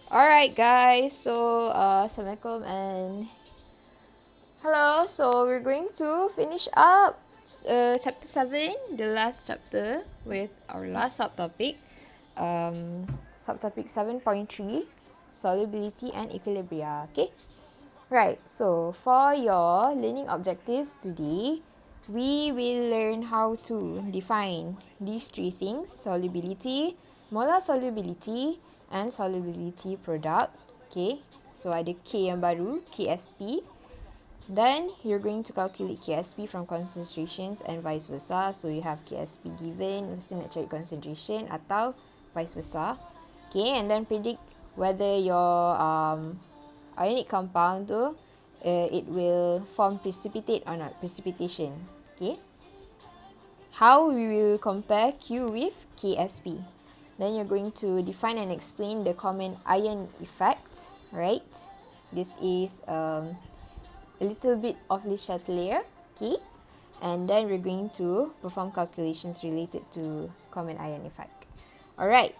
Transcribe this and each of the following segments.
Alright guys, so Assalamualaikum and hello. So we're going to finish up chapter 7, the last chapter with our last subtopic. Subtopic 7.3, Solubility and Equilibria. Okay? Right, so for your learning objectives today, we will learn how to define these three things: solubility, molar solubility, and solubility product. Okay, so ada K yang baru, KSP. Then you're going to calculate KSP from concentrations and vice versa. So you have KSP given, lepas tu nak cari concentration atau vice versa. Okay, and then predict whether your ionic compound tu it will form precipitate or not, precipitation. Okay, how we will compare Q with KSP. Then you're going to define and explain the common ion effect, right? This is a little bit of Le Chatelier, okay? And then we're going to perform calculations related to common ion effect. Alright,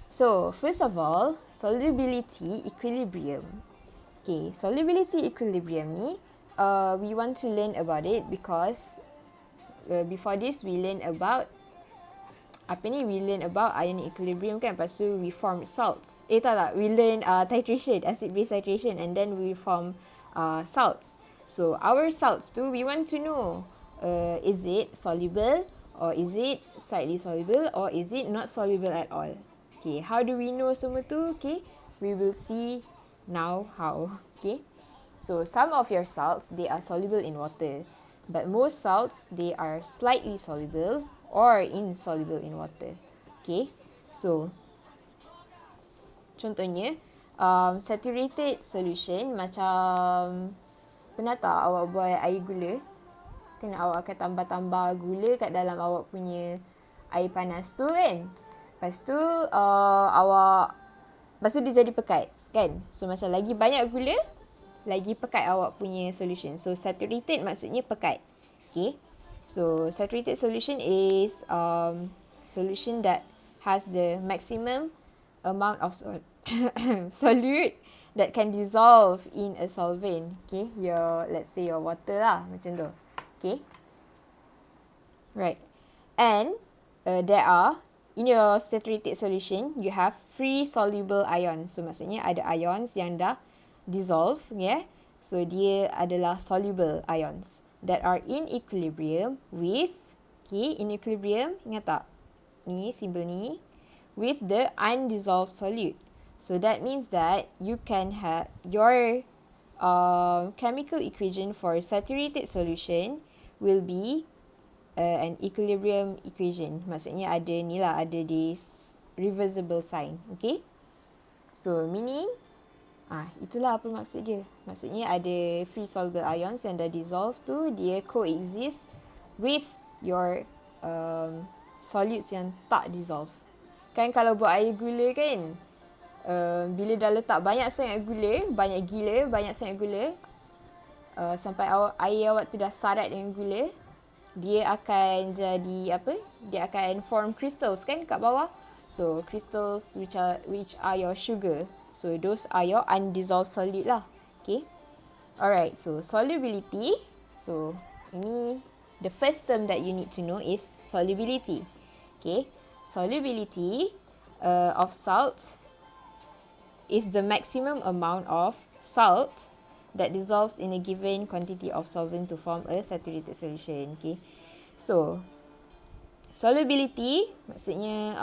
so first of all, solubility equilibrium. Okay, solubility equilibrium ni, we want to learn about it because before this we learn about we learn about ionic equilibrium kan, lepas tu we form salts. Tak, we learn titration, acid-base titration, and then we form salts. So our salts too, we want to know, is it soluble or is it slightly soluble or is it not soluble at all? Okay, how do we know semua tu? Okay, we will see now how. Okay, so some of your salts, they are soluble in water, but most salts, they are slightly soluble or insoluble in water. Okay, so contohnya, saturated solution macam, pernah tak awak buat air gula? Kan awak akan tambah-tambah gula kat dalam awak punya air panas tu kan? Lepas tu lepas tu dia jadi pekat kan? So macam lagi banyak gula, lagi pekat awak punya solution. So saturated maksudnya pekat. Okay? So saturated solution is solution that has the maximum amount of solute that can dissolve in a solvent. Okay, let's say your water lah, macam tu. Okay, right. And there are, in your saturated solution, you have free soluble ions. So maksudnya ada ions yang dah dissolve, yeah. So dia adalah soluble ions that are in equilibrium with, okay, in equilibrium, ingat tak? Ni, simbol ni, with the undissolved solute. So that means that you can have your chemical equation for saturated solution will be an equilibrium equation. Maksudnya ada ni lah, ada this reversible sign. Okay? So meaning, itulah apa maksud dia. Maksudnya ada free soluble ions yang dah dissolve tu, dia coexist with your solutes yang tak dissolve. Kan kalau buat air gula kan, bila dah letak banyak sangat gula, banyak sangat gula, sampai air awak tu dah sarat dengan gula, dia akan jadi apa? Dia akan form crystals kan kat bawah. So crystals which are your sugar. So those are your undissolved solute lah. Okay. Alright, so solubility. So ini the first term that you need to know is solubility. Okay. Solubility of salt is the maximum amount of salt that dissolves in a given quantity of solvent to form a saturated solution. Okay, so solubility maksudnya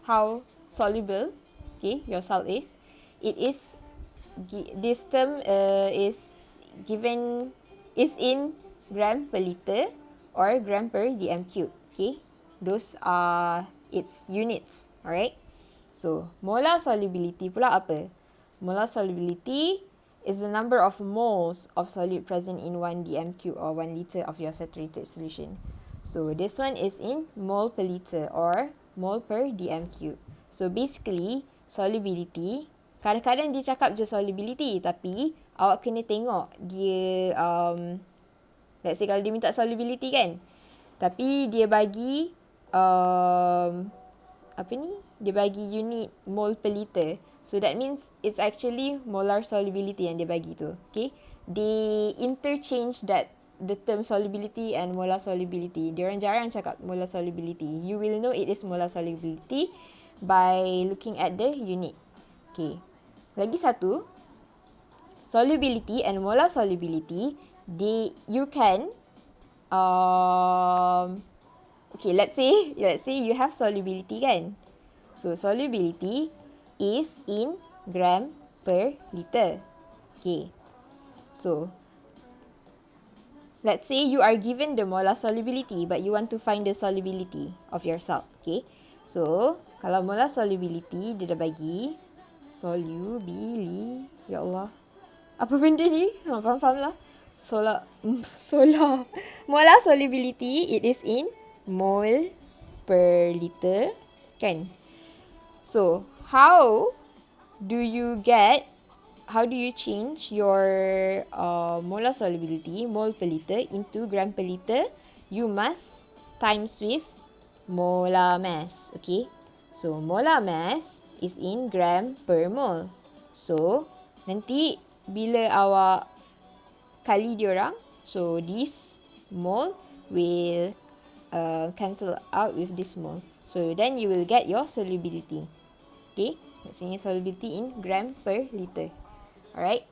how soluble, okay, your salt is. It is, this term is in gram per liter or gram per dm cube. Okay, those are its units. Alright. So, molar solubility pula apa? Molar solubility is the number of moles of solute present in 1 dm cube or 1 liter of your saturated solution. So, this one is in mole per liter or mole per dm cube. So, basically, solubility, kadang-kadang dia cakap je solubility, tapi awak kena tengok dia, let's say kalau dia minta solubility kan, tapi dia bagi, apa ni? dia bagi unit mole per liter. So that means it's actually molar solubility yang dia bagi tu. Okay. They interchange the term solubility and molar solubility. Diorang jarang cakap molar solubility. You will know it is molar solubility by looking at the unit. Okay. Lagi satu, solubility and molar solubility, you can okay, let's say you have solubility kan. So solubility is in gram per liter. Okay. So let's say you are given the molar solubility but you want to find the solubility of your salt. Okay. So kalau molar solubility dia dah bagi ya Allah. Apa benda ni? Faham lah. Solar. Molar solubility, it is in mole per liter. Kan? So, how do you change your molar solubility, mole per liter, into gram per liter? You must times with molar mass. Okay? So, molar mass is in gram per mole. So, nanti bila awak kali diorang, so this mole will cancel out with this mole. So, then you will get your solubility. Okay, maksudnya solubility in gram per liter. Alright.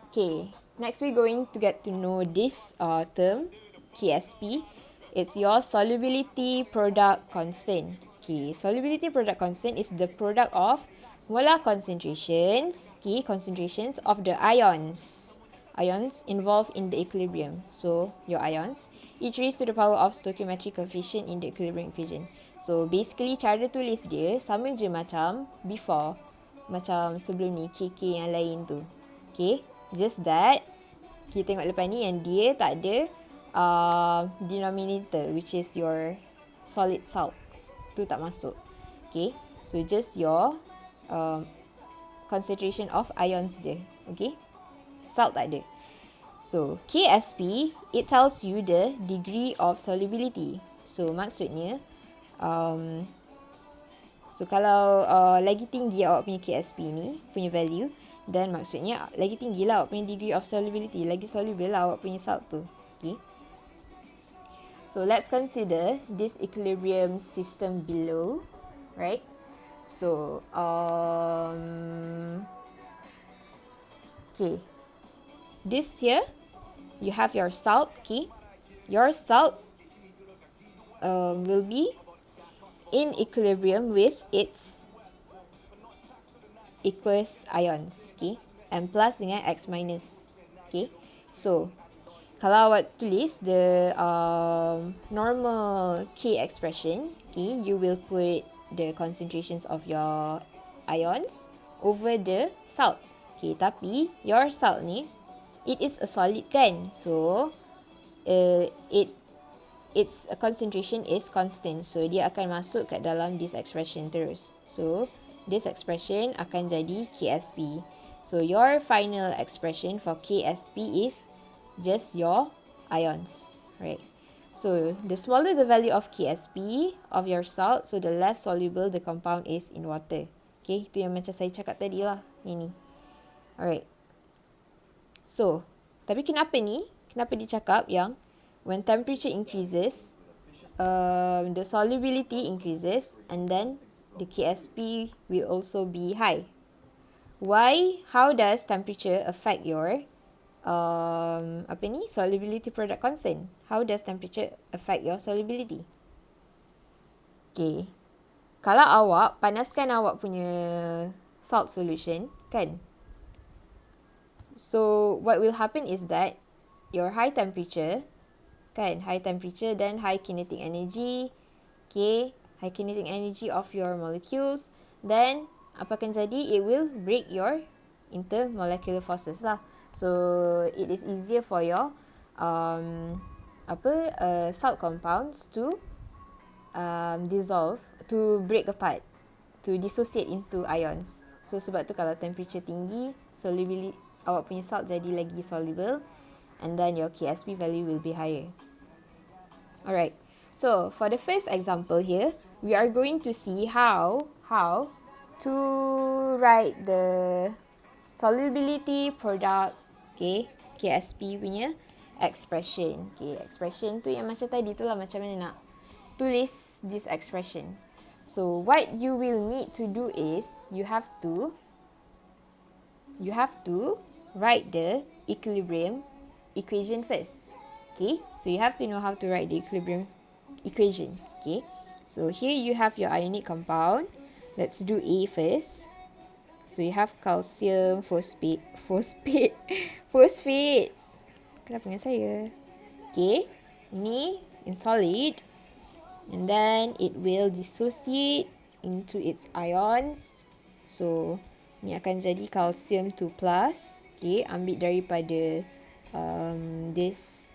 Okay, next we're going to get to know this term, KSP. It's your solubility product constant. Okay, solubility product constant is the product of molar concentrations, concentrations of the ions involved in the equilibrium. So, your ions, each raised to the power of stoichiometric coefficient in the equilibrium equation. So, basically cara tulis dia sama je macam before. Macam sebelum ni, KK yang lain tu. Okay, just that, kita tengok lepas ni yang dia tak ada denominator, which is your solid salt. Tu tak masuk. Okay, so just your concentration of ions je. Okay, salt tak ada. So, KSP, it tells you the degree of solubility. So, maksudnya, so kalau lagi tinggi awak punya KSP ni, punya value, then maksudnya lagi tinggi lah awak punya degree of solubility. Lagi soluble lah awak punya salt tu. Okay. So, let's consider this equilibrium system below. Right. So, okay. This here, you have your salt. Okay. Your salt will be in equilibrium with its aqueous ions. Okay. M plus dengan X minus. Okay. So, kalau awak tulis the normal K expression, okay, you will put the concentrations of your ions over the salt. Okay, tapi your salt ni, it is a solid kan? So, its concentration is constant. So, dia akan masuk kat dalam this expression terus. So, this expression akan jadi KSP. So, your final expression for KSP is just your ions. Right. So, the smaller the value of KSP of your salt, so the less soluble the compound is in water. Okay, itu yang macam saya cakap tadi lah. Ini. Alright. So, tapi kenapa ni? Kenapa dia cakap yang when temperature increases, the solubility increases and then the KSP will also be high. Why? How does temperature affect your solubility product constant? How does temperature affect your solubility? Okay. Kalau awak panaskan awak punya salt solution, kan? So, what will happen is that your high temperature, kan, high temperature, then high kinetic energy, okay, high kinetic energy of your molecules, then apa akan jadi? It will break your intermolecular forces lah. So, it is easier for your salt compounds to dissolve, to break apart, to dissociate into ions. So, sebab tu kalau temperature tinggi, solubility, awak punya salt jadi lagi soluble, and then your KSP value will be higher. Alright, so for the first example here, we are going to see how to write the solubility product, okay, KSP punya expression. Okay, expression tu yang macam tadi tu lah, macam mana nak tulis this expression. So what you will need to do is you have to write the equilibrium equation first. Okay, so you have to know how to write the equilibrium equation. Okay, so here you have your ionic compound. Let's do A first. So you have calcium phosphate. Kenapa dengan saya? Okay, ini in solid. And then it will dissociate into its ions. So ni akan jadi calcium 2+. Okay, ambil daripada this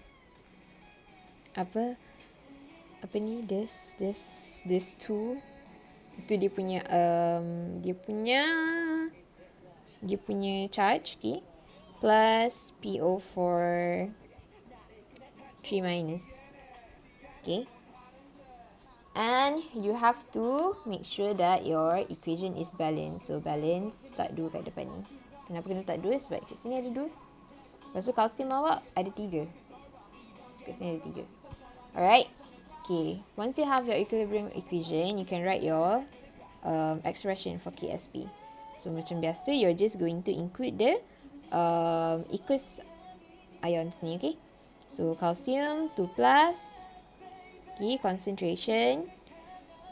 this 2. Itu dia punya charge, okay, plus PO4 3-, okay. And you have to make sure that your equation is balanced. So balance, tak 2 kat depan ni. Kenapa kena tak 2? Sebab kat sini ada 2. Lepas tu kalsium awak ada 3. So kat sini ada 3. Alright. Okay. Once you have your equilibrium equation, you can write your expression for KSP. So macam biasa, you're just going to include the aqueous ions ni, okay. So calcium 2+. Okay, concentration,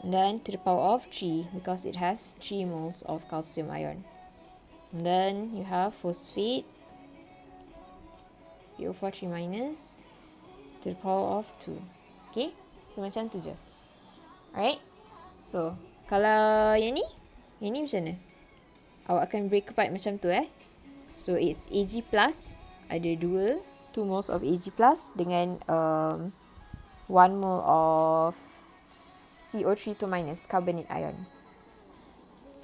and then to the power of 3 because it has 3 moles of calcium ion. And then you have phosphate, PO4 3- to the power of 2. Okay, so macam tu je. Alright, so kalau yang ni macam mana? Awak akan break apart macam tu So it's Ag+, ada 2 moles of Ag+, dengan 1 mole of CO3 2- carbonate ion.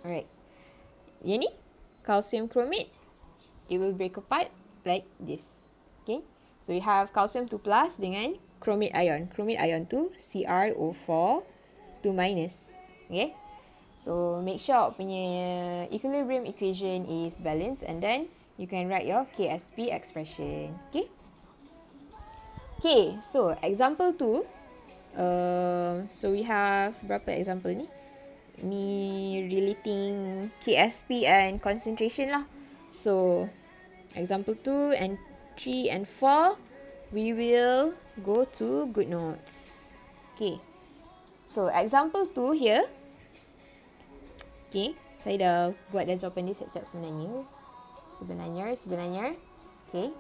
Alright. Yang ni, calcium chromate, it will break apart like this. Okay. So you have calcium 2+ dengan chromate ion. Chromate ion tu CrO4 2-. Okay. So make sure punya equilibrium equation is balanced, and then you can write your KSP expression. Okay. Okay, so example 2. So we have berapa example ni? Ni relating KSP and concentration lah. So example 2 and 3 and 4, we will go to good notes. Okay, so example 2 here. Okay, saya dah buat dah jawapan dia siap-siap sebenarnya. Okay.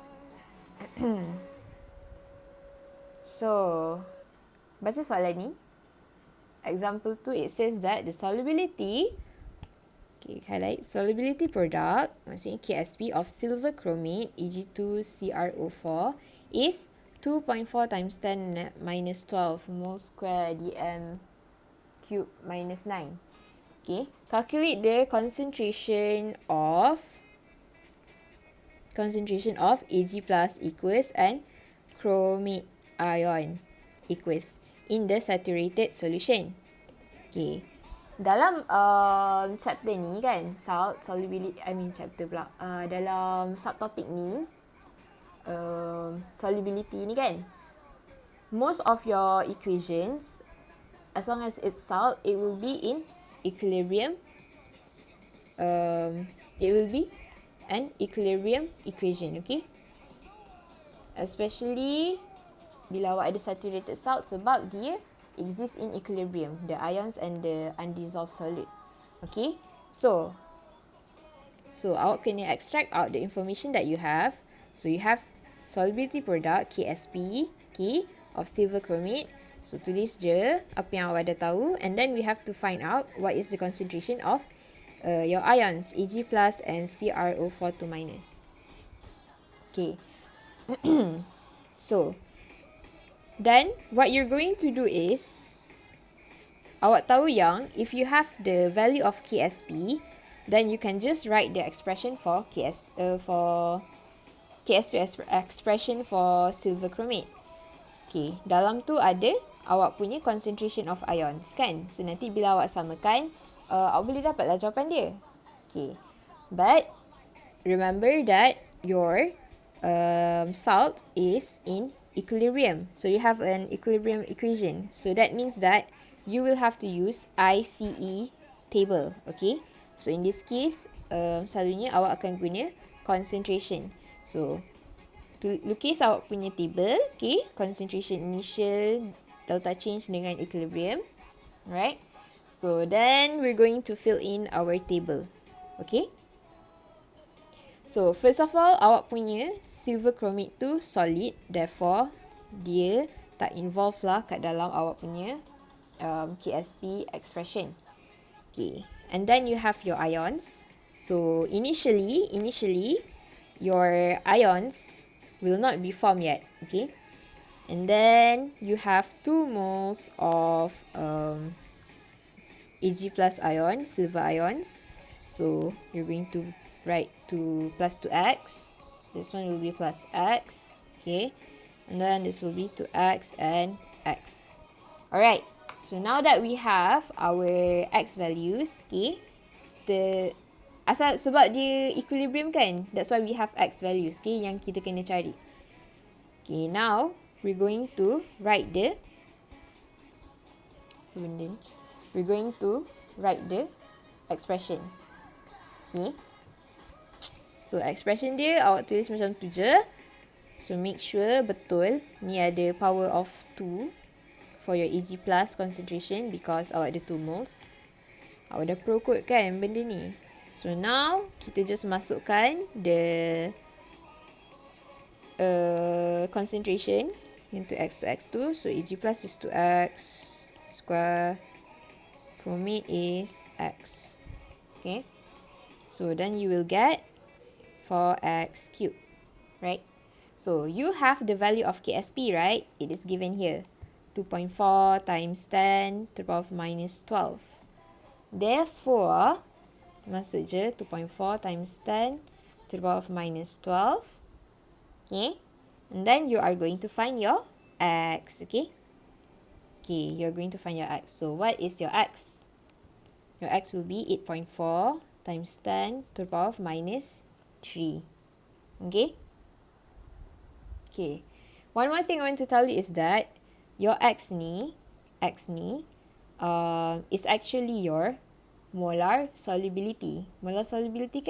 So, baca soalan ni. Example 2, it says that the solubility, okay, highlight, solubility product, maksudnya KSP of silver chromate, Ag2CrO4, is 2.4 times 10 minus 12 mole square dm cube minus 9. Okay, calculate the concentration of Ag plus aqueous and chromate ion aqueous in the saturated solution. Okay, dalam chapter ni kan, dalam subtopic ni, solubility ni kan, most of your equations, as long as it's salt, it will be in equilibrium. It will be an equilibrium equation, okay? Especially bila awak ada saturated salt, sebab dia exist in equilibrium, the ions and the undissolved solid. Okay, so awak kena extract out the information that you have. So you have solubility product KSP, okay, of silver chromate. So tulis je apa yang awak dah tahu, and then we have to find out what is the concentration of your ions Ag plus and CrO4 2-. Okay. So then what you're going to do is, awak tahu yang if you have the value of KSP, then you can just write the expression for KSP expression for silver chromate. Okay, dalam tu ada awak punya concentration of ions kan. So nanti bila awak samakan, awak boleh dapatlah jawapan dia. Okay. But remember that your salt is in equilibrium. So you have an equilibrium equation. So that means that you will have to use ICE table. Okay. So in this case, selalunya awak akan guna concentration. So lukis awak punya table, okay, concentration initial, delta change dengan equilibrium, right? So then we're going to fill in our table, okay? So first of all, awak punya silver chromate tu solid, therefore dia tak involve lah kat dalam awak punya KSP expression, okay? And then you have your ions. So initially your ions will not be formed yet, okay? And then you have 2 moles of Ag plus ion, silver ions. So you're going to write plus 2x. This one will be plus x, okay? And then this will be 2x and x. Alright, so now that we have our x values, okay, sebab dia equilibrium kan, that's why we have x values, okay, yang kita kena cari. Okay, now we're going to write the expression. Okay, so expression dia awak tulis macam tu je. So make sure betul ni ada power of 2 for your Ag plus concentration because awak ada 2 moles. Awak dah pro code kan benda ni. So now kita just masukkan the concentration into x to x2. So Ag plus is 2x square, chromate is x. Okay, so then you will get 4x cubed, right? So you have the value of KSP, right? It is given here, 2.4 times 10 to the power of minus 12. Therefore, masuk je 2.4 times 10 to the power of minus 12. Okay. And then you are going to find your x. Okay. Okay, you're going to find your x. So what is your x? Your x will be 8.4 times 10 to the power of minus 3. Okay. Okay. One more thing I want to tell you is that your x ni is actually your molar solubility. Molar solubility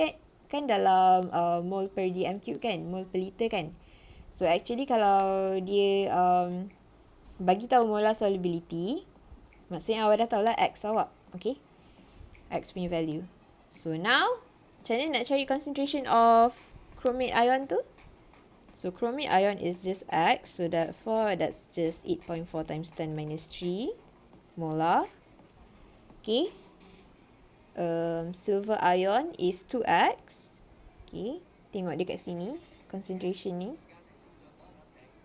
kan dalam mole per dm cube kan, mole per liter kan. So actually kalau dia bagi tahu molar solubility, maksudnya awak dah tahulah x awak, okay? X punya value. So now, macam mana nak cari concentration of chromate ion tu? So chromate ion is just x, so therefore that's just 8.4 times 10 minus 3 molar. Okay. Silver ion is 2x. Okay, tengok dekat sini concentration ni.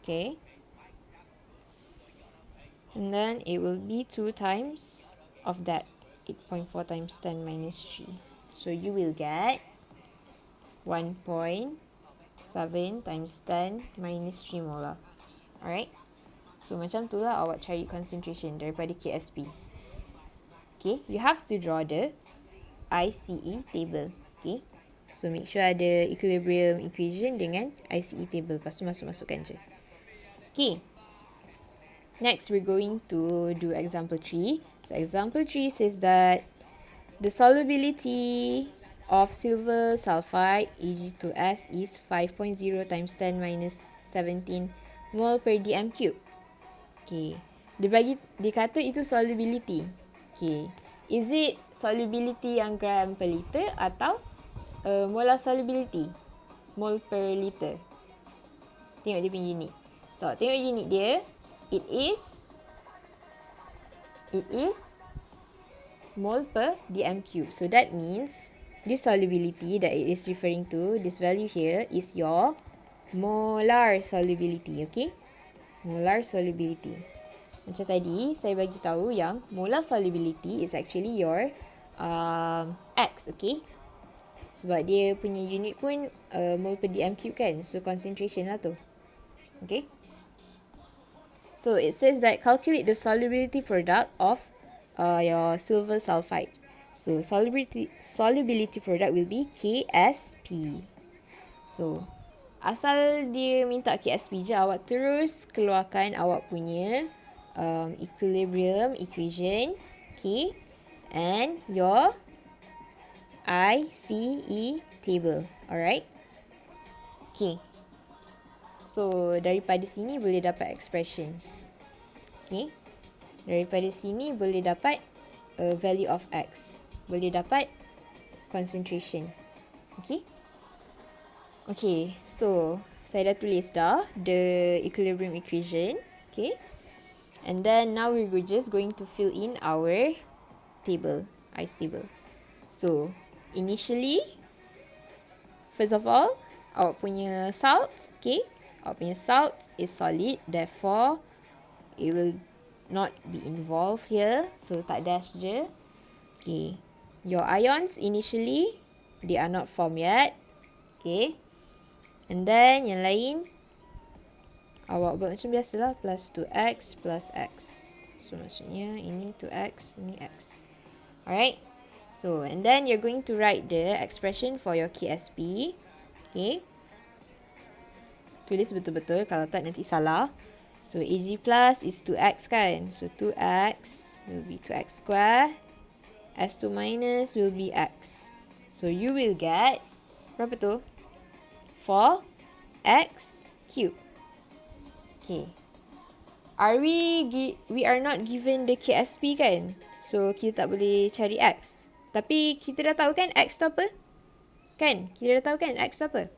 Okay, and then it will be 2 times of that 8.4 times 10 minus 3. So you will get 1.7 times 10 minus 3 molar. Alright, so macam tu lah awak cari concentration daripada KSP. Okay, you have to draw the ICE table. Okay, so make sure ada equilibrium equation dengan ICE table. Lepas tu masukkan je. Okay, next we're going to do example 3. So example 3 says that the solubility of silver sulfide Ag2S is 5.0 times 10 minus 17 mole per dm cube. Okay, dia kata itu solubility. Okay, is it solubility yang gram per liter atau molar solubility, mole per liter? Tengok dia punya unit. So tengok unit dia, it is mole per dm cube. So that means this solubility that it is referring to, this value here is your molar solubility. Okay, molar solubility. Macam tadi saya bagi tahu yang molar solubility is actually your x. Okay, sebab dia punya unit pun mole per dm cube kan, so concentration lah tu. Okay, So it says that calculate the solubility product of your silver sulfide. So solubility product will be KSP. So asal dia minta KSP je, awak terus keluarkan awak punya equilibrium equation, okay, and your ICE table. Alright. Okay. So daripada sini boleh dapat expression. Okay. Daripada sini boleh dapat value of X. Boleh dapat concentration. Okay. Okay. So saya dah tulis dah the equilibrium equation. Okay. And then now we're just going to fill in our table. ICE table. So initially, first of all, awak punya salt, okay, awak punya salt is solid, therefore it will not be involved here, so tak dash je. Okay, your ions initially they are not formed yet, okay, and then yang lain awak buat macam biasalah, plus 2x plus x, so maksudnya ini 2x, ini x. Alright. So, and then you're going to write the expression for your KSP. Okay. Tulis betul-betul, kalau tak nanti salah. So, AG plus is 2x kan. So, 2x will be 2x square. S2 minus will be x. So, you will get, berapa tu? 4x cube. Okay. We are not given the KSP kan? So, kita tak boleh cari x. Tapi kita dah tahu kan X tu apa? Kan? Kita dah tahu kan X tu apa?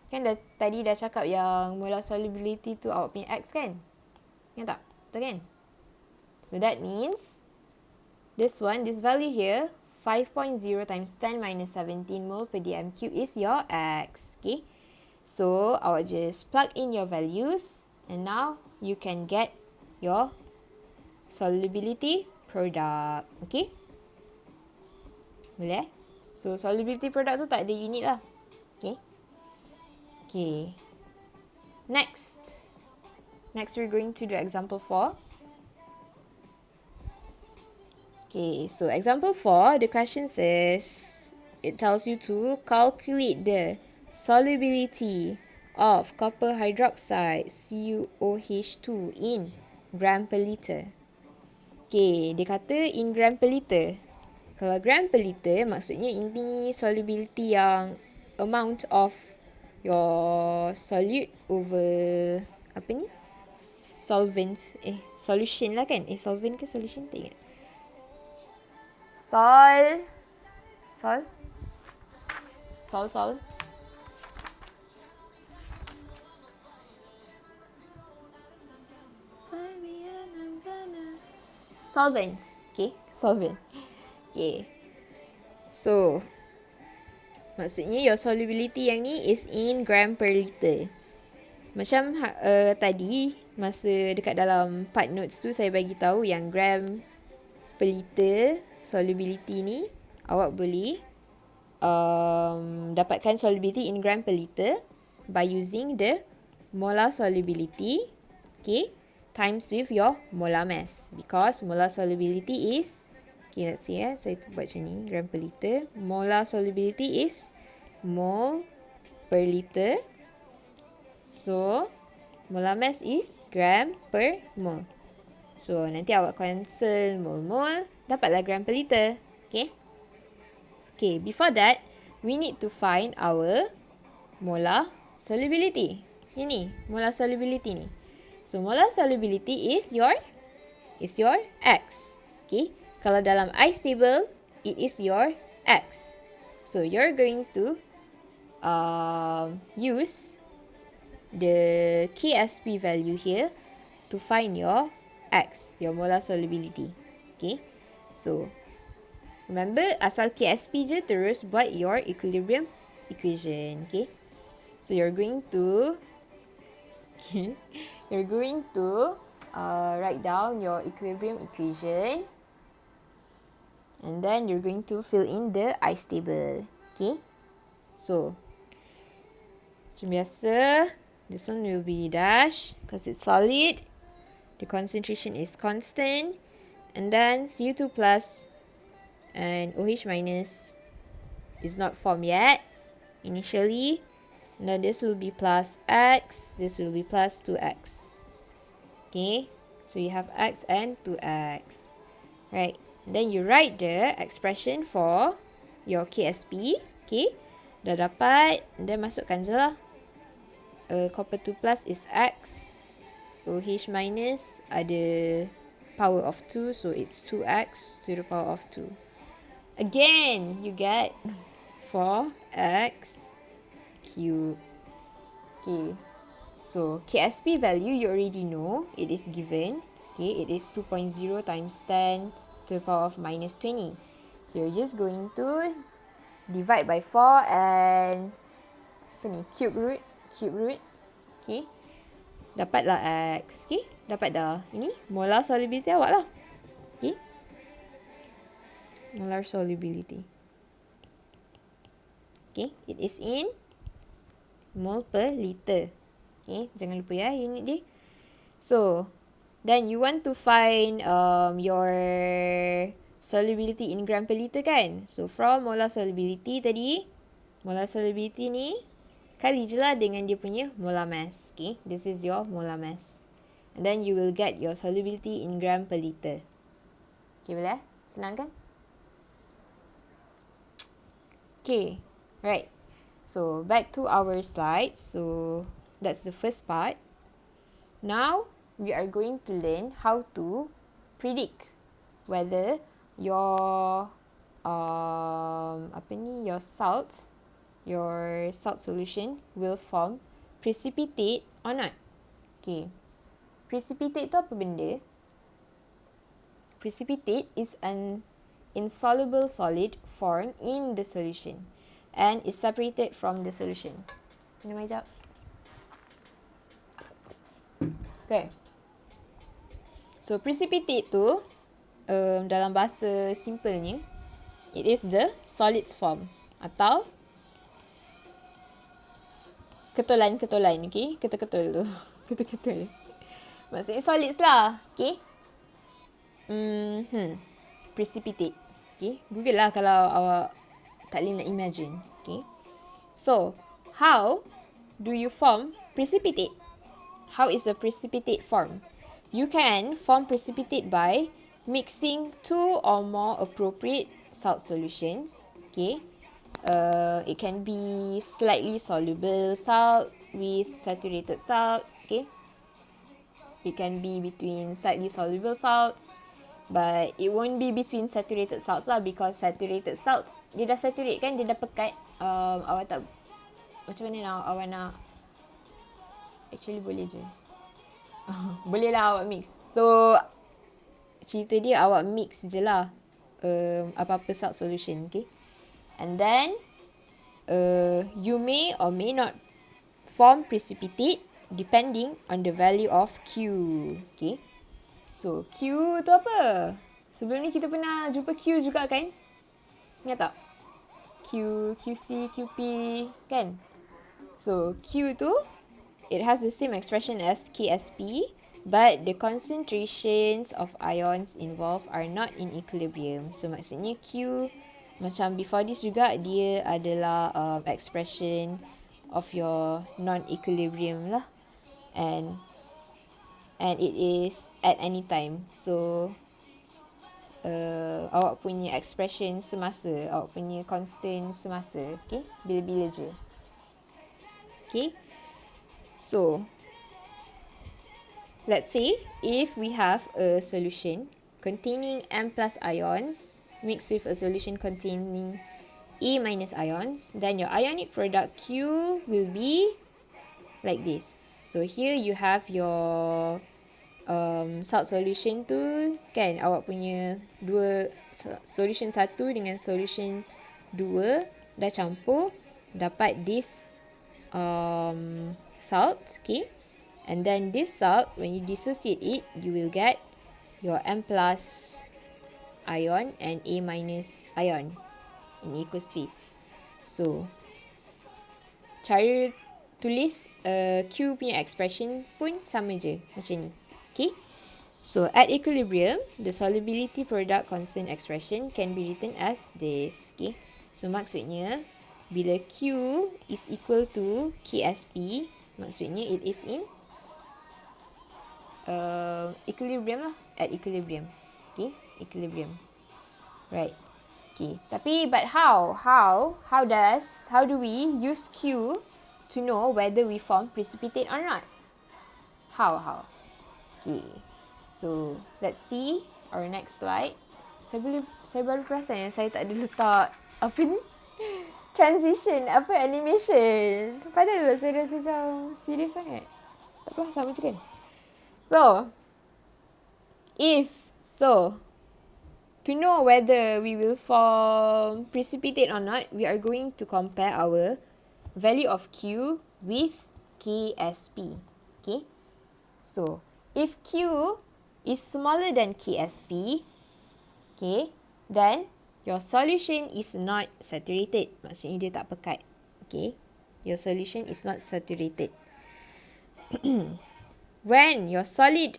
Kan tadi dah cakap yang molar solubility tu awak punya X kan? Ingat tak? Betul kan? So that means this value here, 5.0 times 10 minus 17 mole per dm cube is your X. Okay? So awak just plug in your values and now you can get your solubility product. Okay? Boleh? So, solubility product tu tak ada unit lah. Okay. Okay. Next we're going to do example 4. Okay, so example 4, the question says, it tells you to calculate the solubility of copper hydroxide CuOH2 in gram per liter. Okay, dia kata in gram per liter. Kalau gram per liter, maksudnya ini solubility yang amount of your solute over apa ni? Solvent. Solution lah kan? Solvent ke solution? Tak ingat. Sol. Solvent. Okay, solvent. Okay. So, maksudnya your solubility yang ni is in gram per liter. Macam tadi, masa dekat dalam part notes tu saya bagi tahu yang gram per liter solubility ni, awak boleh dapatkan solubility in gram per liter by using the molar solubility, okay, times with your molar mass. Because molar solubility is, okay, let's see saya buat macam ni, gram per liter. Molar solubility is mole per liter. So, molar mass is gram per mole. So, nanti awak cancel mole-mole, dapatlah gram per liter. Okay? Okay, before that, we need to find our molar solubility. Ini, molar solubility ni. So, molar solubility is your X. Okay? Kalau dalam ICE table, it is your X. So, you're going to use the KSP value here to find your X, your molar solubility. Okay? So, remember, asal KSP je, terus buat your equilibrium equation. Okay? So, you're going to write down your equilibrium equation. And then you're going to fill in the ICE table. Okay? So, macam biasa, this one will be dash because it's solid. the concentration is constant, and then Cu2 plus and OH minus is not formed yet initially. And then this will be plus X, this will be plus 2X. Okay, so you have X and 2X. Right, then you write the expression for your KSP. Okay, dah dapat, then masukkan je lah. Copper 2 plus is X, OH minus ada power of 2, so it's 2X to the power of 2. Again, you get 4X cubed. Okay, so KSP value you already know, it is given. Okay, it is 2.0 times 10 to the power of minus 20. So you're just going to divide by 4 and cube root. Okay, dapatlah X. Okay, dapat dah. Ini molar solubility awak lah. Okay, molar solubility. Okay, it is in mol per liter. Okay, jangan lupa ya unit dia. So, then you want to find your solubility in gram per liter kan? So, from molar solubility tadi, molar solubility ni kali je lah dengan dia punya molar mass. Okay, this is your molar mass. And then you will get your solubility in gram per liter. Okay, boleh? Senang kan? Okay, right. So, back to our slides. So, that's the first part. Now, we are going to learn how to predict whether your your salt solution will form precipitate or not. Okay. Precipitate tu apa benda? Precipitate is an insoluble solid formed in the solution and is separated from the solution. Minum air jap. Okay. So, precipitate tu, dalam bahasa simplenya, it is the solids form atau ketulan-ketulan, okay? Ketul-ketul tu. Ketul-ketul. Maksudnya solids lah, okay? Precipitate. Okay? Google lah kalau awak tak boleh nak imagine. Okay? So, how do you form precipitate? How is a precipitate formed? You can form precipitate by mixing 2 or more appropriate salt solutions. Okay? It can be slightly soluble salt with saturated salt. Okay? It can be between slightly soluble salts, but it won't be between saturated salts lah, because saturated salts, dia dah saturate kan, dia dah pekat. Awak tak, macam mana nak awak nak, actually boleh je. Boleh lah awak mix. So, cerita dia awak mix je lah apa-apa salt solution, okay? And then, you may or may not form precipitate depending on the value of Q. Okay. So, Q tu apa? Sebelum ni kita pernah jumpa Q juga kan? Ingat tak? Q, QC, QP, kan? So, Q tu, it has the same expression as KSP, but the concentrations of ions involved are not in equilibrium. So, maksudnya Q, macam before this juga, dia adalah expression of your non-equilibrium lah. And it is at any time. So, awak punya expression semasa, awak punya constant semasa. Okay, bila-bila je. Okay, so, let's say if we have a solution containing M plus ions mixed with a solution containing A minus ions, then your ionic product Q will be like this. So, here you have your salt solution tu, kan, awak punya dua solution 1 dengan solution 2 dah campur, dapat this salt, okay? And then this salt, when you dissociate it, you will get your M plus ion and A minus ion in equal space. So, cara tulis Q punya expression pun sama je macam ni. Okay? So at equilibrium, the solubility product constant expression can be written as this. Okay. So maksudnya bila Q is equal to KSP, maksudnya it is in equilibrium lah. At equilibrium. Okay. Equilibrium. Right. Okay. Tapi but how do we use Q to know whether we form precipitate or not? How? Okay. So, let's see our next slide. Saya baru perasan yang saya tak ada letak apa ni? Transition, animation. Padahal saya rasa macam serius sangat. Tak apa, sama je kan? So, to know whether we will form precipitate or not, we are going to compare our value of Q with KSP. Okay? So, if Q is smaller than KSP, okay, then your solution is not saturated. Maksudnya dia tak pekat. Okay, your solution is not saturated. When your solid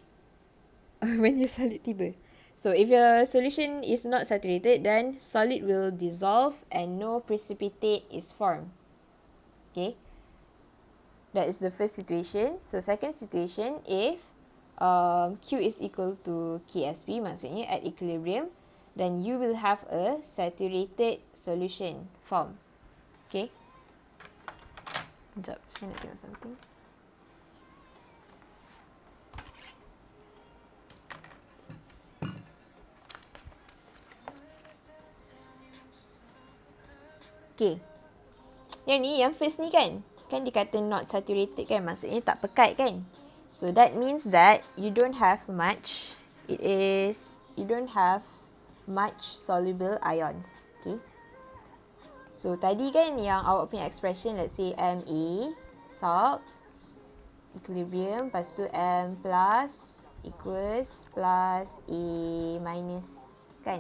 tiba. So if your solution is not saturated, then solid will dissolve and no precipitate is formed. Okay, that is the first situation. So second situation, if Q is equal to KSP, maksudnya at equilibrium, then you will have a saturated solution form. Okay. Sekejap, saya nak tengok something. Okay. Yang ni, yang first ni kan? Kan dikata not saturated kan? Maksudnya tak pekat kan? So that means that you don't have much. You don't have much soluble ions. Okay. So tadi kan yang awak punya expression, let's say MA salt equilibrium, lepas tu M plus equals plus A minus kan.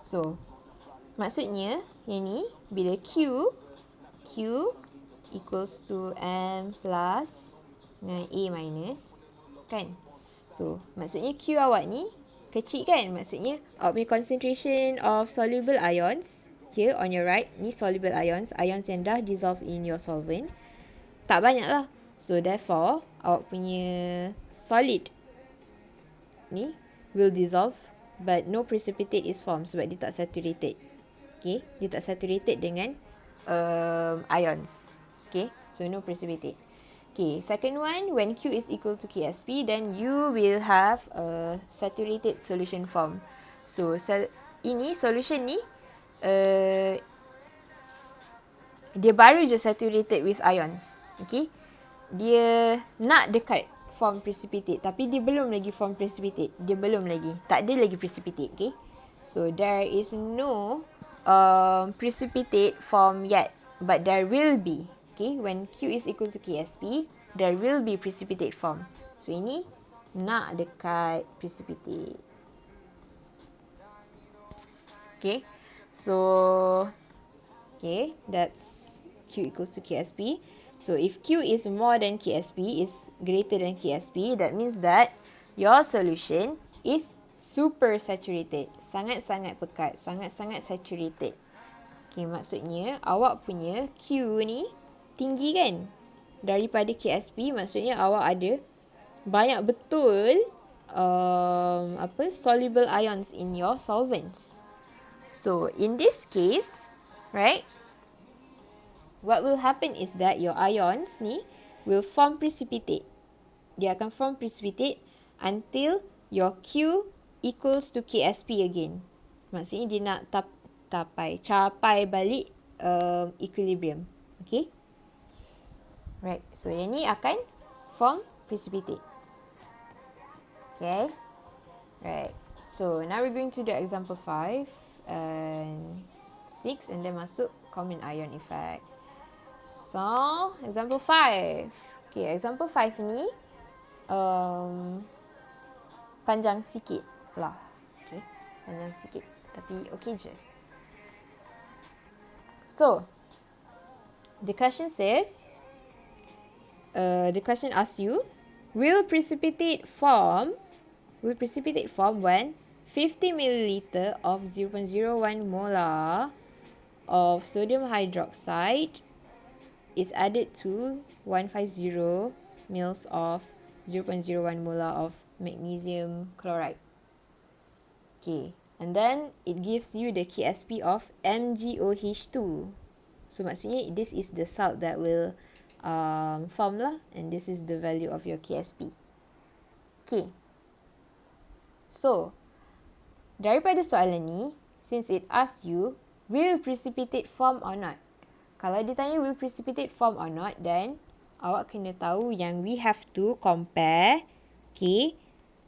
So maksudnya yang ni bila Q equals to M plus dengan A minus kan. So maksudnya Q awak ni kecil kan. Maksudnya awak punya concentration of soluble ions here on your right, ni soluble ions yang dah dissolve in your solvent, tak banyak lah. So therefore awak punya solid ni will dissolve but no precipitate is formed sebab dia tak saturated. Okay, dia tak saturated dengan ions. Okay, so no precipitate. Okay, second one, when Q is equal to KSP, then you will have a saturated solution form. So, ini solution ni, dia baru je saturated with ions. Okay, dia nak dekat form precipitate, tapi dia belum lagi form precipitate. Dia belum lagi, tak ada lagi precipitate. Okay, so there is no precipitate form yet, but there will be. Okay, when Q is equal to KSP, there will be precipitate form. So ini nak dekat precipitate. Okay, so okay, that's Q equals to KSP. So if Q is more than KSP, is greater than KSP, that means that your solution is super saturated. Sangat-sangat pekat, sangat-sangat saturated. Okay, maksudnya awak punya Q ni tinggi kan daripada KSP, maksudnya awak ada banyak betul soluble ions in your solvents. So in this case, right, what will happen is that your ions ni will form precipitate. Dia akan form precipitate until your Q equals to KSP again. Maksudnya dia nak capai balik equilibrium. Okay. Right, so yang ni akan form precipitate. Okay. Right, so now we're going to do example 5 and 6 and then masuk common ion effect. So, example 5. Okay, example 5 ni panjang sikit lah. Okay, panjang sikit. Tapi okay je. So, the question says, the question asks you, will precipitate form will precipitate form when 50 milliliter of 0.01 molar of sodium hydroxide is added to 150 mils of 0.01 molar of magnesium chloride. Okay, and then it gives you the KSP of MgOH2. So maksudnya this is the salt that will form lah, and this is the value of your KSP. Okay, so daripada soalan ni, since it asks you will precipitate form or not, kalau dia tanya will precipitate form or not, then awak kena tahu yang we have to compare, okay,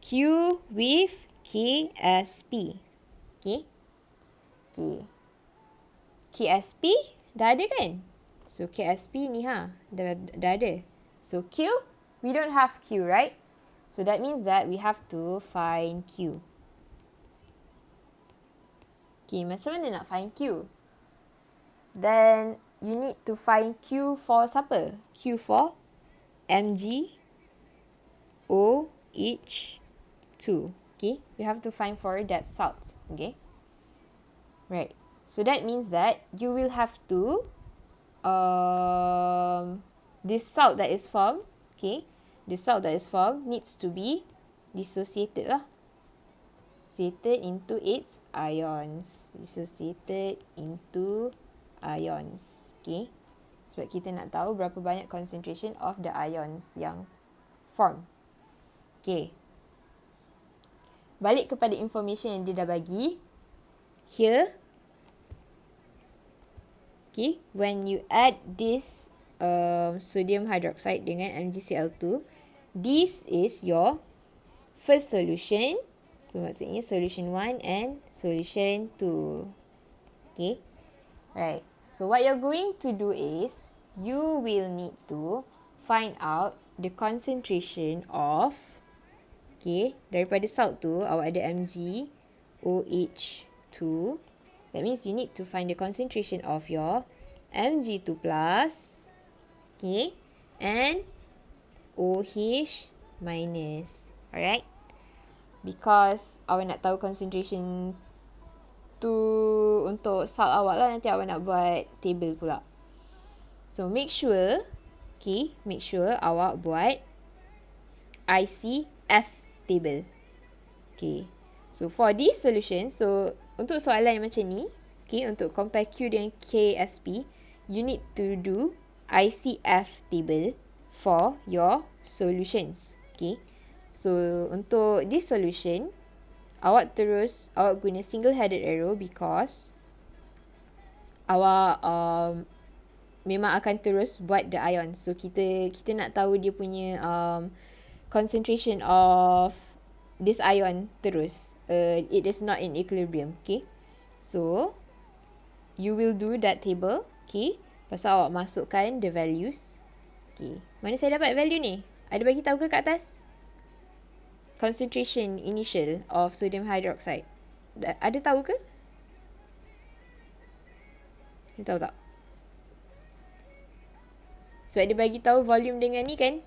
Q with KSP. Okay. Okay. KSP dah ada kan? So KSP ni dah ada. So Q, we don't have Q, right? So that means that we have to find Q. Okay, macam mana nak find Q? Then you need to find Q for siapa? Q for MgOH2. Okay, we have to find for that salt. Okay, right. So that means that you will have to this salt that is formed, okay, this salt that is formed needs to be dissociated lah. Dissociated into its ions. Dissociated into ions. Okay, sebab kita nak tahu berapa banyak concentration of the ions yang form. Okay, balik kepada information yang dia dah bagi. Here, okay, when you add this sodium hydroxide dengan MgCl2, this is your first solution. So maksudnya solution 1 and solution 2. Okay, right. So what you're going to do is you will need to find out the concentration of, okay, daripada salt tu awak ada MgOH2. That means you need to find the concentration of your Mg2+, okay, and OH-. Alright? Because awak nak tahu concentration tu untuk salt awak lah, nanti awak nak buat table pula. So make sure, okay, make sure awak buat ICF table. Okay, so for this solution, so untuk soalan yang macam ni, okay, untuk compare Q dengan KSP, you need to do ICF table for your solutions. Okay, so untuk this solution, awak guna single headed arrow because awak memang akan terus buat the ions. So kita nak tahu dia punya concentration of this ion terus. It is not in equilibrium. Okay, so you will do that table. Okay, pasal awak masukkan the values. Okay, mana saya dapat value ni? Ada bagi tahu ke kat atas? Concentration initial of sodium hydroxide. Ada tahu ke? Tahu tak? Sebab dia bagi tahu volume dengan ni kan?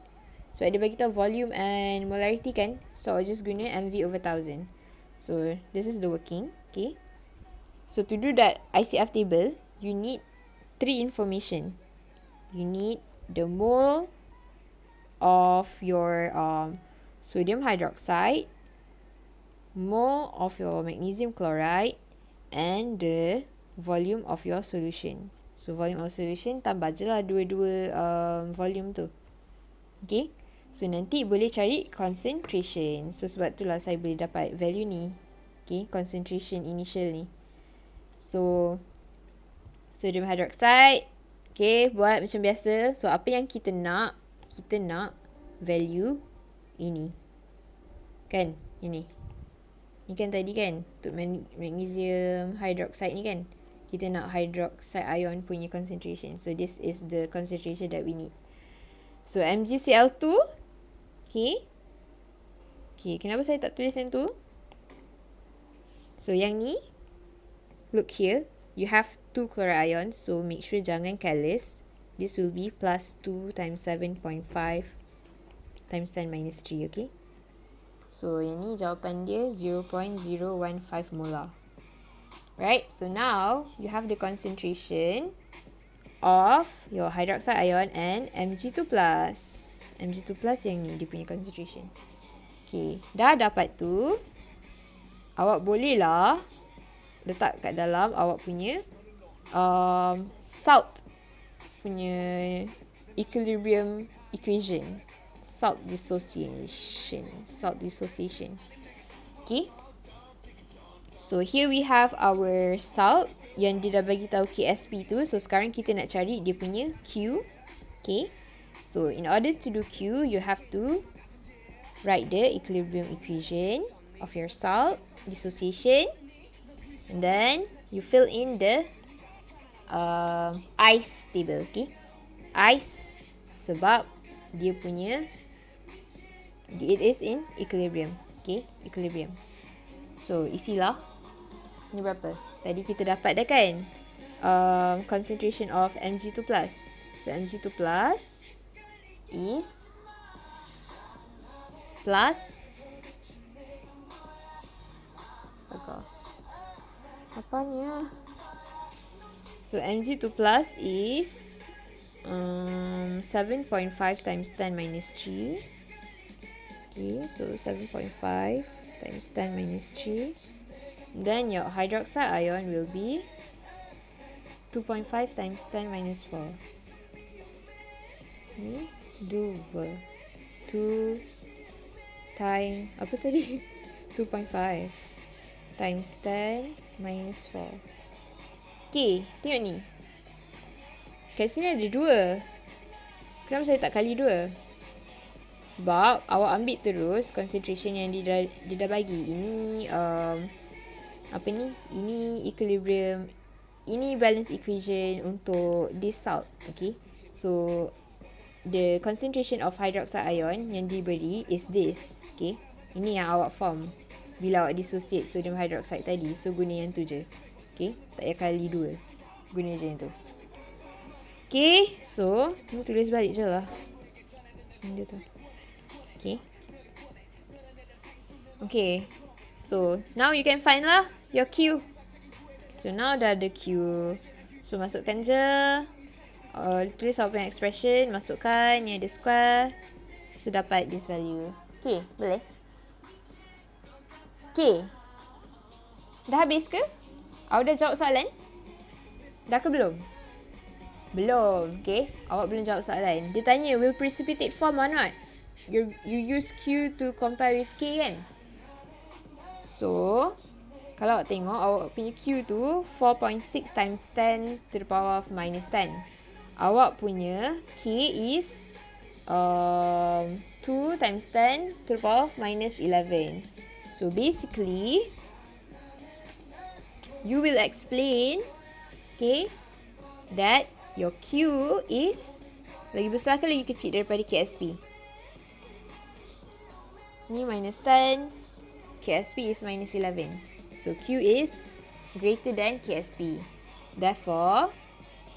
Sebab dia bagi tahu volume and molarity kan? So I'll just guna MV/1000. So this is the working. Okay, so to do that ICF table, you need 3 information. You need the mole of your sodium hydroxide, mole of your magnesium chloride, and the volume of your solution. So volume of solution tambah je lah dua-dua volume tu. Okay, so nanti boleh cari concentration. So sebab itulah saya boleh dapat value ni. Okay, concentration initial ni. So sodium hydroxide, okay, buat macam biasa. So apa yang kita nak value ini. Kan? Ini. Ni kan tadi kan? Untuk magnesium hydroxide ni kan? Kita nak hydroxide ion punya concentration. So this is the concentration that we need. So MgCl2. Okay. Okay, kenapa saya tak tulis yang tu? So yang ni, look here. You have 2 chloride ions. So make sure jangan careless. This will be plus 2 times 7.5 times 10 minus 3. Okay. So, yang ni jawapan dia 0.015 molar. Right, so now you have the concentration of your hydroxide ion and Mg2+. Mg2+ yang ni dia punya concentration. Okay, dah dapat tu. Awak bolehlah letak kat dalam awak punya salt punya equilibrium equation. Salt dissociation. Okay. So here we have our salt yang dia dah bagi tahu KSP tu. So sekarang kita nak cari dia punya Q. Okay. So in order to do Q, you have to write the equilibrium equation of your salt dissociation. And then you fill in the ice table. Okay. Ice sebab dia punya it is in equilibrium. Okay. Equilibrium. So, isilah. Ni berapa? Tadi kita dapat dah kan? Concentration of Mg2+. So, Mg2+ is plus astaga. Apanya? So, Mg2+ is 7.5 times 10 minus 3. Okay, so 7.5 times 10 minus 3. Then your hydroxide ion will be 2.5 times 10 minus 4. Okay, 2 times, apa tadi? 2.5 times 10 minus 4. Okay, tengok ni. Kat sini ada 2. Kenapa saya tak kali 2? Sebab awak ambil terus concentration yang dia dah bagi. Ini apa ni? Ini equilibrium, ini balance equation untuk this salt. Okay. So the concentration of hydroxide ion yang diberi is this. Okay. Ini yang awak form bila awak dissociate sodium hydroxide tadi. So guna yang tu je. Okay. Tak payah kali 2. Guna je yang tu. Okay. So ni tulis balik je lah. Dia tu. Okay. Okay. So, now you can find lah your Q. So, now dah ada Q. So, masukkan je. Tulis awak punya expression. Masukkan. Ni ada square. So, dapat this value. Okay. Boleh? Okay. Dah habis ke? Awak dah jawab soalan? Dah ke belum? Belum. Okay. Awak belum jawab soalan. Dia tanya, will precipitate form or not? You use Q to compare with K kan? So, kalau awak tengok, awak punya Q tu 4.6 times 10 to the power of minus 10. Awak punya K is 2 times 10 to the power of minus 11. So, basically, you will explain, okay, that your Q is lagi besar ke lagi kecil daripada KSP? Ni minus 10. KSP is minus 11. So, Q is greater than KSP. Therefore,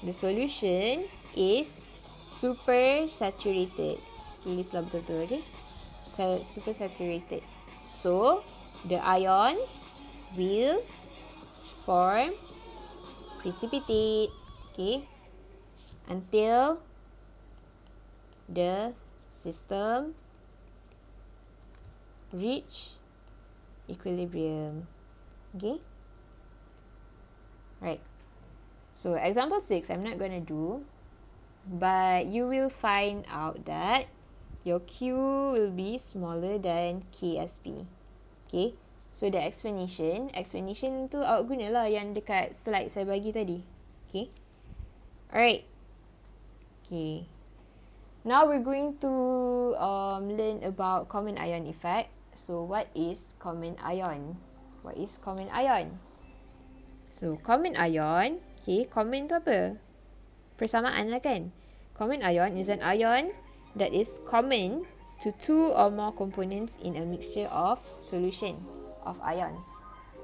the solution is super saturated. Tulislah betul-betul, okay? Super saturated. So, the ions will form precipitate, okay? Until the system reach equilibrium. Okay? Right. So, example 6, I'm not going to do. But you will find out that your Q will be smaller than KSP. Okay? So, the explanation tu awak gunalah yang dekat slide saya bagi tadi. Okay? Alright. Okay. Now, we're going to learn about common ion effect. So, what is common ion? What is common ion? So, common ion, okay, common tu apa? Persamaan lah kan? Common ion is an ion that is common to 2 or more components in a mixture of solution of ions.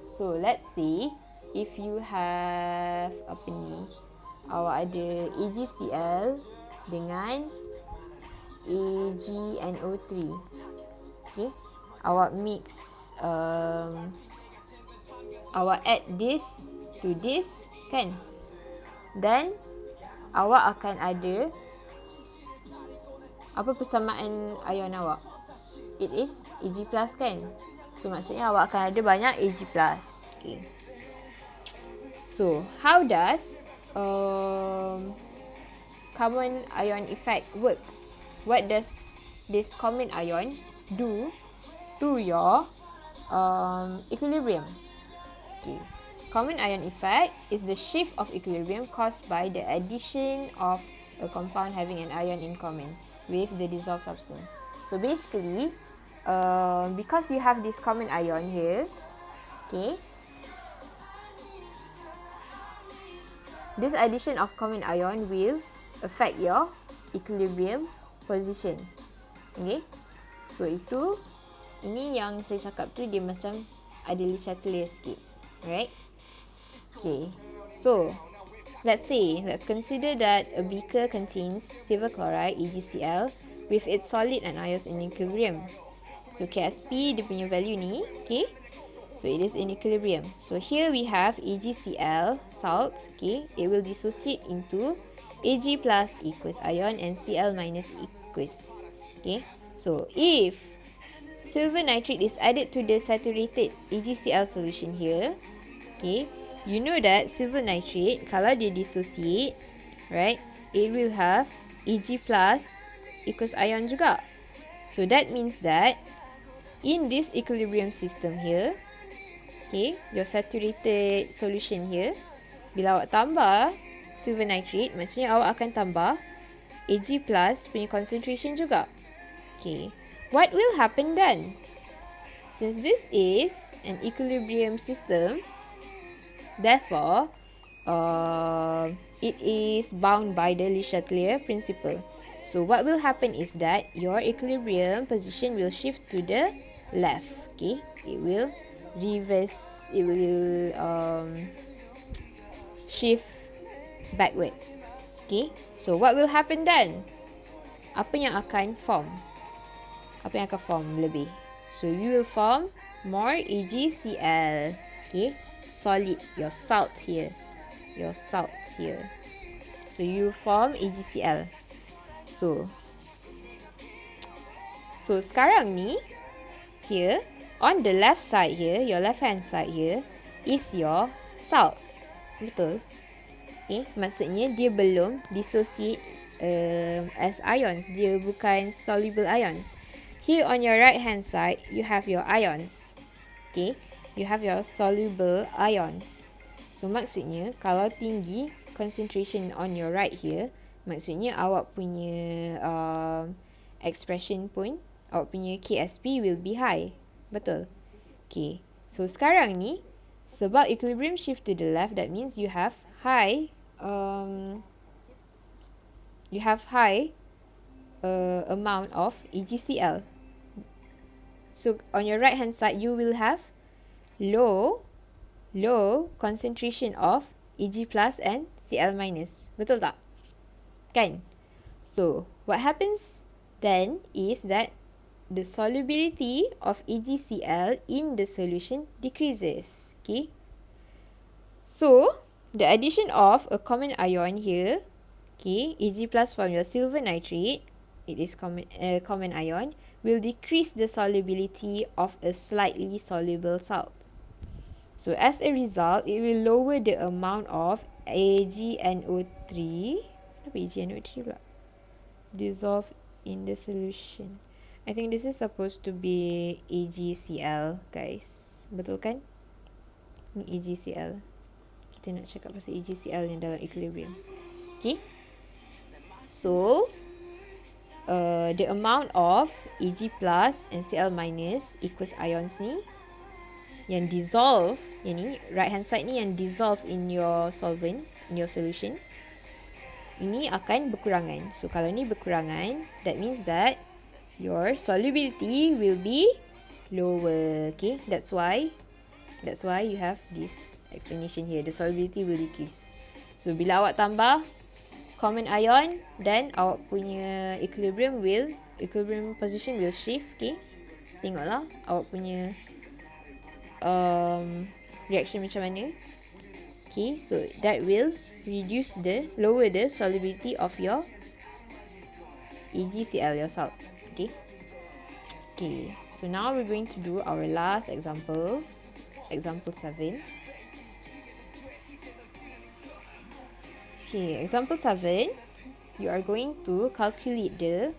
So, let's say if you have apa ni? Awak ada AgCl dengan AgNO3. Okay? awak mix, awak add this to this, kan? Then awak akan ada apa persamaan ion awak? It is Ag+, kan? So maksudnya awak akan ada banyak Ag+. Okay. So how does common ion effect work? What does this common ion do to your equilibrium? Okay. Common ion effect is the shift of equilibrium caused by the addition of a compound having an ion in common with the dissolved substance. So basically, because you have this common ion here, okay, this addition of common ion will affect your equilibrium position. Okay, so ini yang saya cakap tu dia macam ada Le Chatelier sikit, right? Okay, so let's consider that a beaker contains silver chloride AgCl with its solid and ions in equilibrium. So KSP dia punya value ni, okay? So it is in equilibrium. So here we have AgCl salt, okay? It will dissociate into Ag plus aqueous ion and Cl minus aqueous. Okay? So if silver nitrate is added to the saturated AgCl solution here, okay, you know that silver nitrate kalau dia dissociate, right, it will have Ag plus aqueous ion juga. So that means that in this equilibrium system here, okay, your saturated solution here, bila awak tambah silver nitrate, maksudnya awak akan tambah Ag plus punya concentration juga. Okay, what will happen then? Since this is an equilibrium system, therefore, it is bound by the Le Chatelier principle. So what will happen is that your equilibrium position will shift to the left. Okay, it will reverse. It will shift backward. Okay, so what will happen then? Apa yang akan form? Apa yang akan form lebih? So you will form more AgCl. Okay, solid, your salt here. So you form AgCl. So sekarang ni, here on the left side here, your left hand side here is your salt. Betul? Okay, maksudnya dia belum dissociate as ions. Dia bukan soluble ions. Here on your right hand side, you have your ions. Okay, you have your soluble ions. So maksudnya kalau tinggi concentration on your right here, maksudnya awak punya expression pun, awak punya KSP will be high. Betul? Okay, so sekarang ni sebab equilibrium shift to the left, that means you have high amount of AgCl. So on your right hand side, you will have low concentration of Ag plus and Cl minus. Betul tak? Kan? So what happens then is that the solubility of AgCl in the solution decreases. Okay? So the addition of a common ion here, okay, Ag plus from your silver nitrate, it is common ion, will decrease the solubility of a slightly soluble salt. So as a result, it will lower the amount of AgNO3. Kenapa AgNO3 pula? Dissolve in the solution. I think this is supposed to be AgCl, guys. Betul kan? Ni AgCl. Kita nak cakap pasal AgCl yang dalam equilibrium. Okay? So, the amount of Ag plus and Cl minus aqueous ions ni yang dissolve, yang ni right hand side ni yang dissolve in your solvent, in your solution, ini akan berkurangan. So kalau ni berkurangan, that means that your solubility will be lower. Okay, that's why you have this explanation here. The solubility will decrease. So bila awak tambah common ion, then awak punya equilibrium position will shift. Okay, tengoklah awak punya reaction macam mana. Okay, so that will lower the solubility of your AgCl, your salt. Okay. Okay, so now we're going to do our last example, example 7. Okay, example 7, you are going to calculate the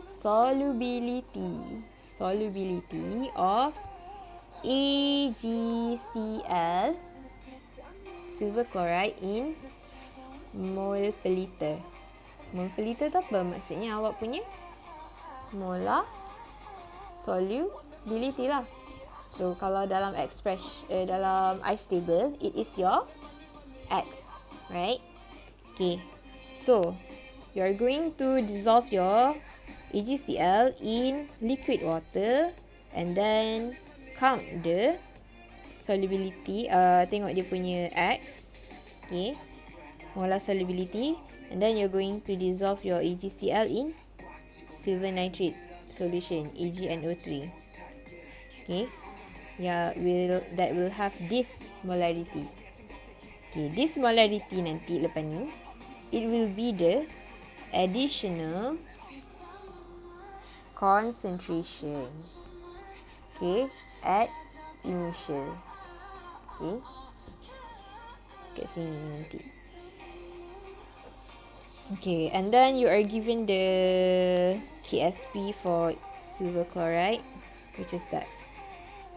solubility of AgCl, silver chloride, in mole per liter. Mole per liter tu apa? Maksudnya awak punya molar solubility lah. So kalau dalam dalam ice table, it is your X, right? Okay, so you are going to dissolve your AgCl in liquid water and then count the solubility, tengok dia punya X, okay, molar solubility, and then you're going to dissolve your AgCl in silver nitrate solution, AgNO3. Okay, yeah, that will have this molarity. Okay, this molarity nanti lepas ni, it will be the additional concentration, okay, at initial. Okay, kat sini nanti. Okay, and then you are given the KSP for silver chloride, which is that.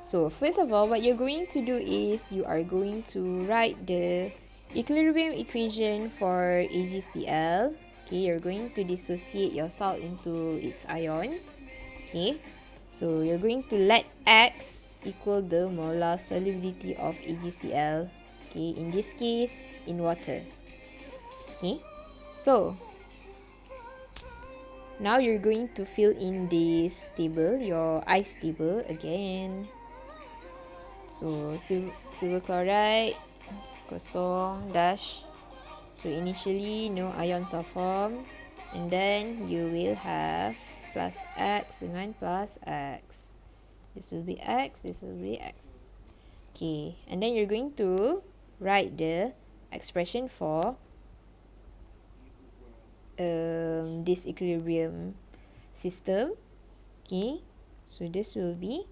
So first of all, what you're going to do is you are going to write the equilibrium equation for AgCl. Okay, you're going to dissociate your salt into its ions. Okay, so you're going to let X equal the molar solubility of AgCl. Okay, in this case, in water. Okay, so now you're going to fill in this table, your ice table again. So silver chloride kosong dash. So initially no ions are formed, and then you will have plus X dengan plus X. This will be X, this will be X. Okay, and then you're going to write the expression for this equilibrium system. Okay, so this will be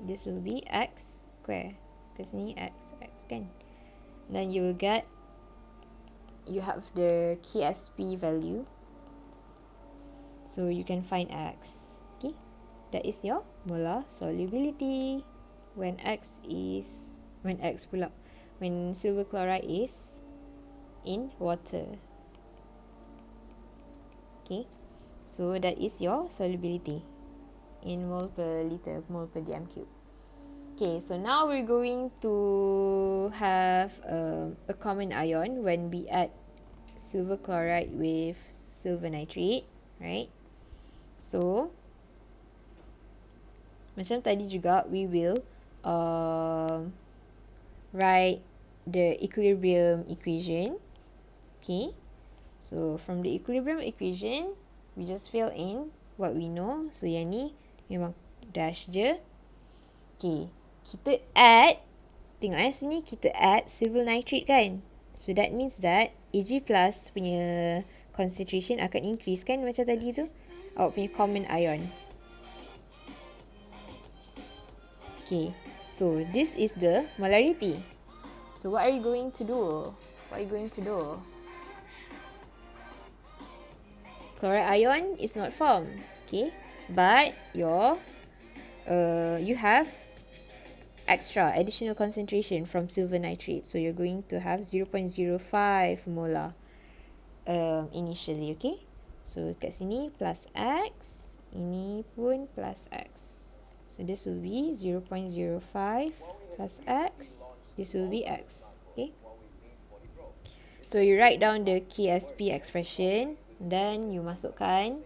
this will be X square, because ni X kan. Then you will get, you have the KSP value, so you can find X. Okay, that is your molar solubility when silver chloride is in water. Okay, so that is your solubility in mole per liter, mole per dm cube. Okay, so now we're going to have a common ion when we add silver chloride with silver nitrate, right? So macam tadi juga, we will write the equilibrium equation. Okay, so from the equilibrium equation, we just fill in what we know. So yang ni memang dash je. Okay, kita add, tengok sini kita add silver nitrate kan. So that means that Ag plus punya concentration akan increase kan, macam tadi tu, awak punya common ion. Okay, so this is the molarity. So what are you going to do? Chloride ion is not formed, okay, but you have additional concentration from silver nitrate, so you're going to have 0.05 molar initially. Okay, so kat sini plus X, ini pun plus X, so this will be 0.05 plus X, this will be X. Okay, so you write down the KSP expression, then you masukkan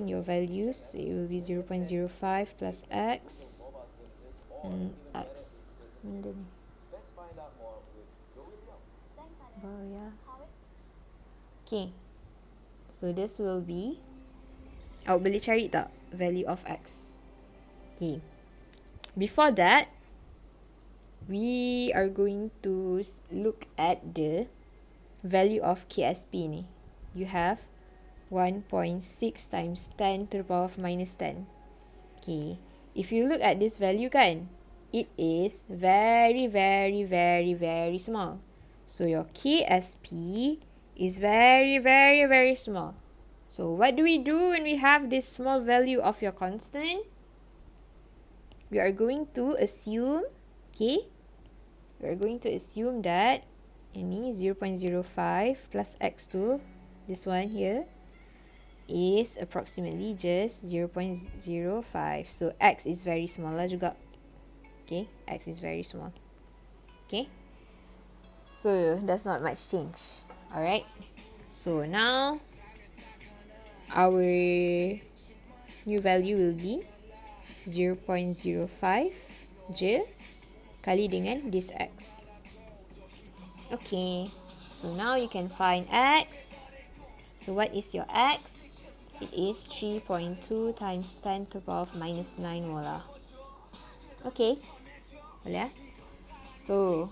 your values. It will be 0.05 plus X and X. Okay, So this will be, awak boleh cari tak value of x? Okay. Before that, we are going to look at the value of KSP ni. You have 1.6 times 10 to the power of minus 10. Okay. If you look at this value kan, it is very, very, very, very small. So your KSP is very, very, very small. So what do we do when we have this small value of your constant? We are going to assume, okay, we are going to assume that ini 0.05 plus x2, this one here, is approximately just 0.05. So x is very small lah juga. Okay, x is very small. Okay, so that's not much change. Alright, so now our new value will be 0.05 je kali dengan this x. Okay, so now you can find x. So what is your x? It is 3.2 times 10 to the power of minus 9 molar. Okay, boleh? So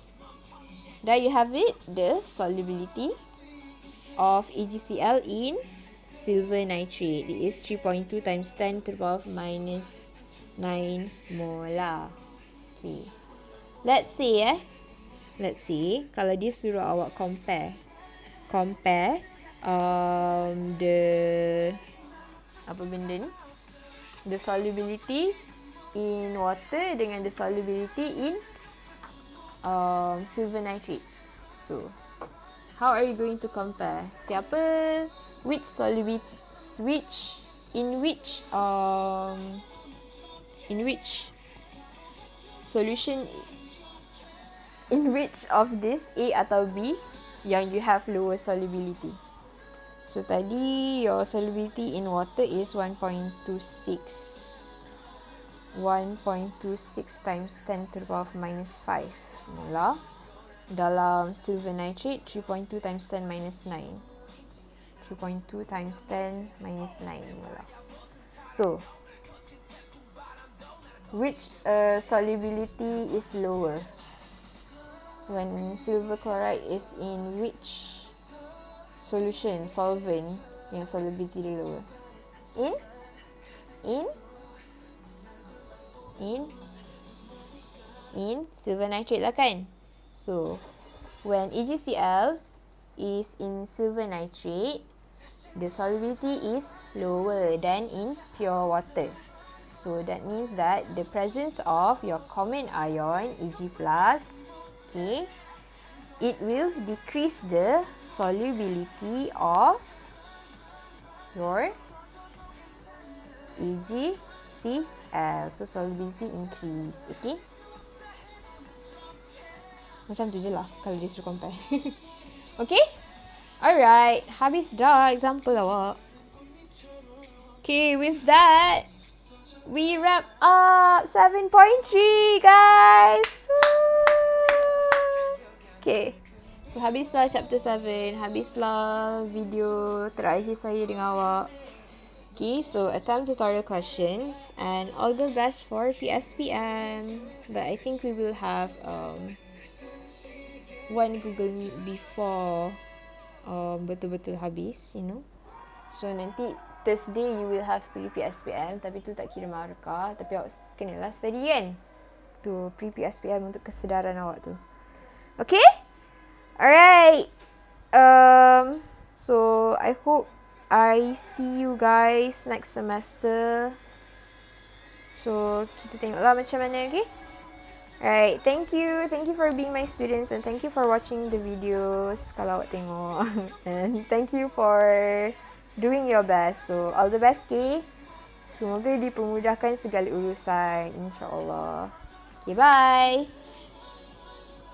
there you have it, the solubility of AgCl in silver nitrate. It is 3.2 times 10 to the power of minus 9 molar. Okay, let's say kalau dia suruh awak compare the apa benda ni, the solubility in water dengan the solubility in silver nitrate. So how are you going to compare? In which of this A atau B yang you have lower solubility? So tadi your solubility in water is 1.26 times 10 to the power of minus 5 molar. Dalam silver nitrate 3.2 times 10 minus 9. 3.2 times 10 minus 9 molar. So which solubility is lower? When silver chloride is in which solution, solvent, yang solubility dia lower? In silver nitrate lah kan? So when AgCl is in silver nitrate, the solubility is lower than in pure water. So that means that the presence of your common ion Ag+, okay, it will decrease the solubility of your AgCl. So solubility increase, okay? Macam tu je lah kalau dia suruh compare. Okay? Alright, habis dah example awak. Okay, with that, we wrap up 7.3 guys. Okay, so habislah chapter 7, habislah video terakhir saya dengan awak. Okay, so attempt tutorial questions and all the best for PSPM. But I think we will have one Google Meet before betul-betul habis, you know. So nanti Thursday you will have pre-PSPM, tapi tu tak kira markah, tapi awak kenalah study kan tu pre-PSPM untuk kesedaran awak tu. Okay? Alright. So I hope I see you guys next semester. So kita tengoklah macam mana, okay? Alright, thank you. Thank you for being my students and thank you for watching the videos kalau awak tengok. And thank you for doing your best. So all the best, okay? Semoga dipermudahkan segala urusan, insya-Allah. Okay, bye.